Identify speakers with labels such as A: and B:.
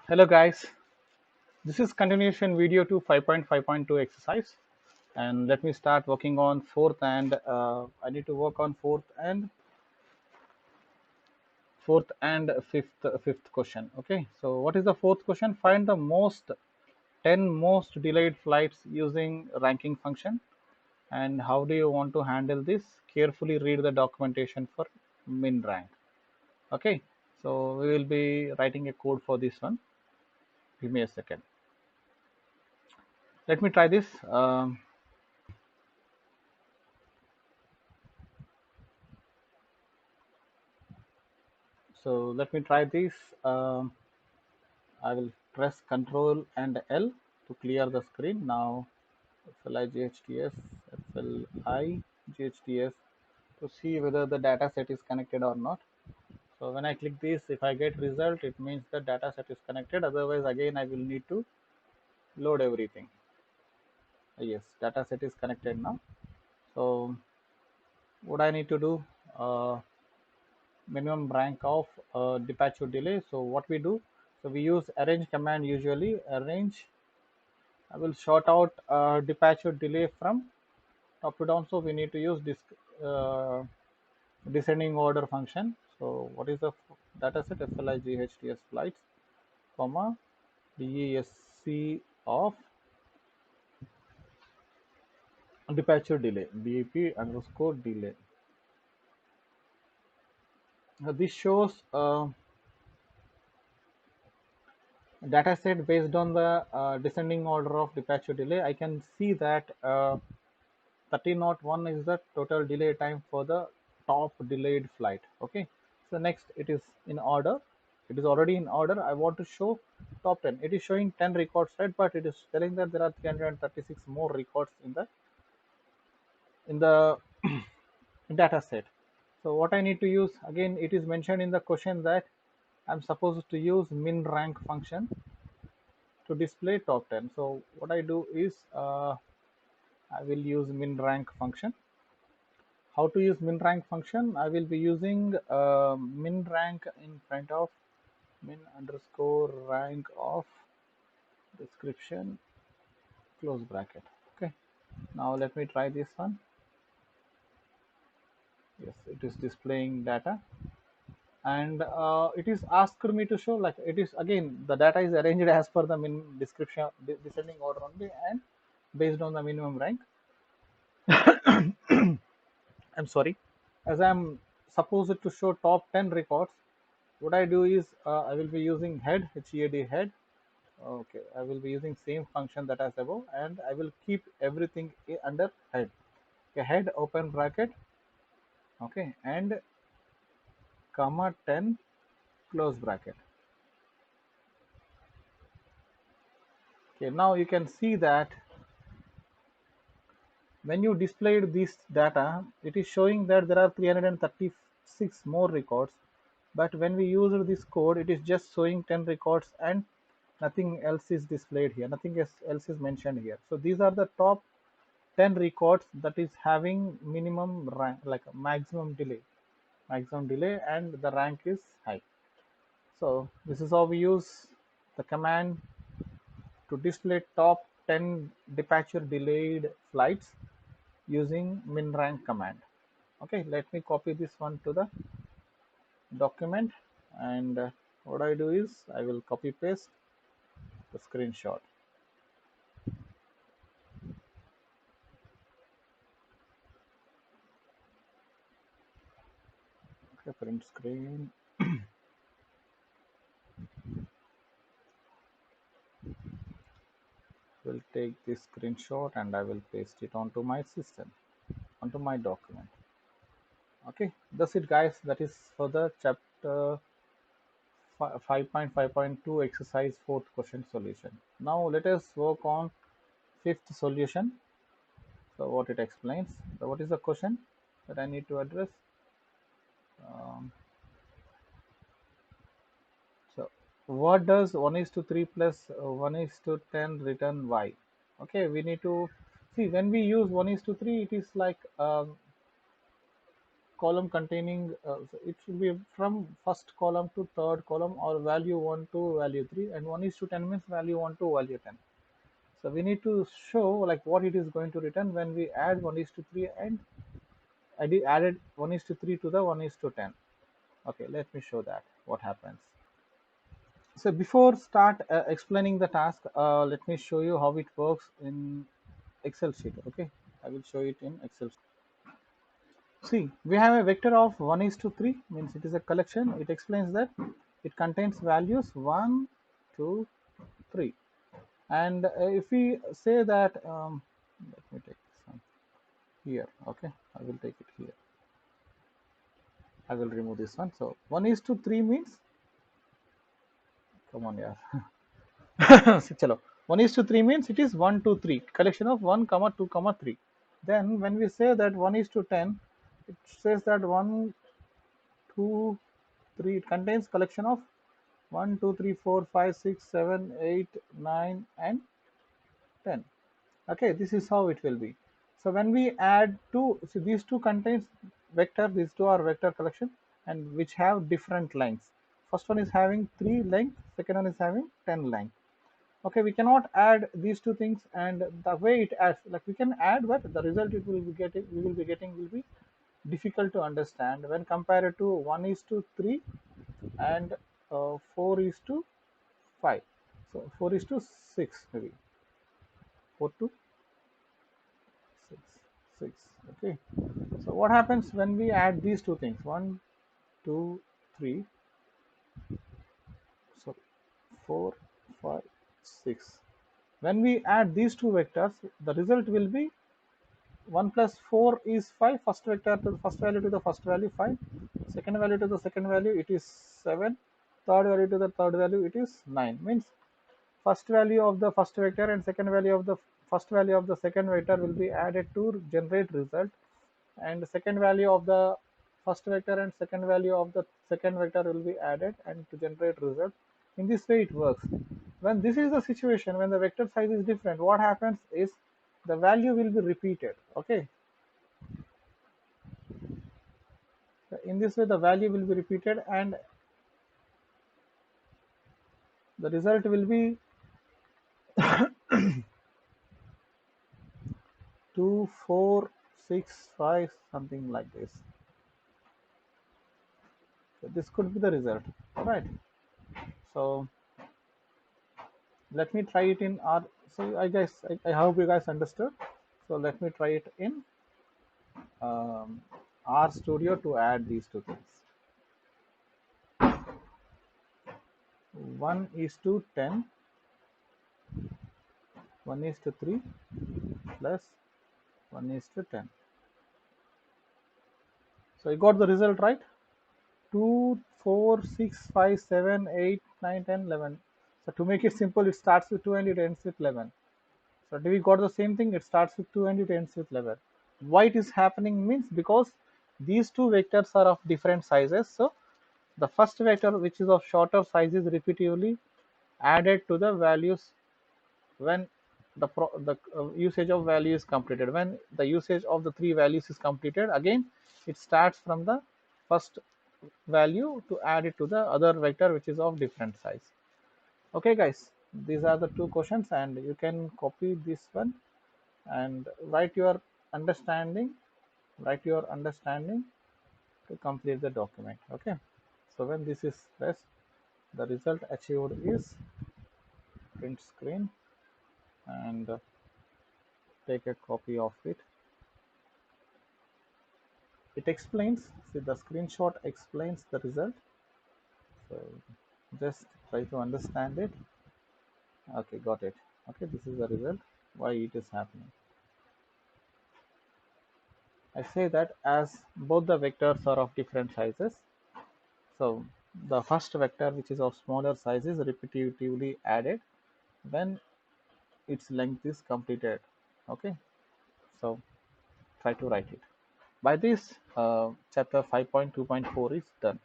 A: Hello guys, this is continuation video to 5.5.2 exercise, and let me start working on fourth and I need to work on fourth and fifth question. Okay, so what is the fourth question? Find the 10 most delayed flights using ranking function, and how do you want to handle this? Carefully read the documentation for min rank. Okay, so we will be writing a code for this one. Give me a second. Let me try this. So let me try this. Um, I will press Control and L to clear the screen. Now FLI GHTS, FLI GHTS to see whether the data set is connected or not. So when I click this, if I get result, it means the data set is connected. Otherwise, again, I will need to load everything. Yes, data set is connected now. So what I need to do? Minimum rank of departure delay. So what we do? So we use arrange command usually. Arrange. I will sort out departure delay from top to down. So we need to use this descending order function. So what is the data set? FLIGHTS flights, comma DESC of departure delay, BAP underscore delay. Now this shows data set based on the descending order of departure delay. I can see that 3001 is the total delay time for the top delayed flight. Okay, so next it is in order. It is already in order. I want to show top 10. It is showing 10 records, right? But it is telling that there are 336 more records in the data set. So what I need to use, again, it is mentioned in the question that I'm supposed to use min rank function to display top 10. So what I do is I will use min rank function. How to use min rank function? I will be using min rank in front of min underscore rank of description close bracket. Okay, now let me try this one. Yes, it is displaying data, and it is asked me to show, like, it is again the data is arranged as per the min description descending order only and based on the minimum rank. I'm sorry, as I'm supposed to show top 10 records, what I do is I will be using head. Okay, I will be using same function that as above, and I will keep everything under head. Okay, head open bracket. Okay, and comma 10 close bracket. Okay, now you can see that when you displayed this data, it is showing that there are 336 more records. But when we use this code, it is just showing 10 records and nothing else is displayed here. Nothing else is mentioned here. So these are the top 10 records that is having minimum rank, like maximum delay, and the rank is high. So this is how we use the command to display top 10 departure delayed flights using min rank command. Okay, let me copy this one to the document, and what I do is I will copy paste the screenshot. Okay, print screen. Will take this screenshot and I will paste it onto my system, onto my document. Okay, that's it guys. That is for the chapter 5.5.2 exercise fourth question solution. Now let us work on fifth solution. So what it explains. So what is the question that I need to address? Um, so what does 1 is to 3 plus 1 is to 10 return y? Okay, we need to see when we use 1 is to 3, it is like column containing, so it should be from first column to third column, or value 1 to value 3, and 1 is to 10 means value 1 to value 10. So we need to show like what it is going to return when we add 1 is to 3, and I did added 1 is to 3 to the 1 is to 10. Okay, let me show that what happens. So before start explaining the task, let me show you how it works in Excel sheet. Okay, I will show it in Excel sheet. See, we have a vector of 1 is to 3, means it is a collection. It explains that it contains values 1, 2, 3. And if we say that, let me take this one here. Okay, I will take it here. I will remove this one. So 1 is to 3 means, come on, yeah. Chalo. 1 is to 3 means it is 1, 2, 3, collection of 1, comma 2, comma 3. Then when we say that 1 is to 10, it says that 1, 2, 3, it contains collection of 1, 2, 3, 4, 5, 6, 7, 8, 9, and 10. Okay, this is how it will be. So when we add two, so these two contains vector, these two are vector collection, and which have different lengths. First one is having 3 length, second one is having 10 length. Okay, we cannot add these two things, and the way it adds, like we can add, but the result it will be getting, we will be getting, will be difficult to understand when compared to 1 is to 3 and 4 is to 5. So 4 is to 6, maybe 4 to 6, 6. Okay, so what happens when we add these two things, 1, 2, 3, so 4, 5, 6. When we add these two vectors, the result will be 1 plus 4 is 5, first vector to the first value to the first value 5, second value to the second value it is 7, third value to the third value it is 9. Means first value of the first vector and second value of the first value of the second vector will be added to generate result, and the second value of the first vector and second value of the second vector will be added and to generate result. In this way it works. When this is the situation, when the vector size is different, what happens is the value will be repeated. Okay, in this way the value will be repeated, and the result will be 2, 4, 6, 5, something like this. So this could be the result, right? So let me try it in R. So I guess I hope you guys understood. So let me try it in um, R Studio to add these two things. 1 is to 10, 1 is to 3 plus 1 is to 10. So I got the result, right? 2, 4, 6, 5, 7, 8, 9, 10, 11. So to make it simple, it starts with 2 and it ends with 11. So do we got the same thing? It starts with 2 and it ends with 11. Why it is happening means because these two vectors are of different sizes. So the first vector, which is of shorter size, is repetitively added to the values when the usage of value is completed. When the usage of the three values is completed, again it starts from the first value to add it to the other vector which is of different size. Okay guys, these are the two questions, and you can copy this one and write your understanding to complete the document. Okay, so when this is pressed, the result achieved is print screen, and take a copy of it. It explains, see, the screenshot explains the result. So just try to understand it. Okay, got it. Okay, this is the result, why it is happening. I say that as both the vectors are of different sizes, so the first vector, which is of smaller size, is repetitively added when its length is completed. Okay, so try to write it. By this, chapter 5.2.4 is done.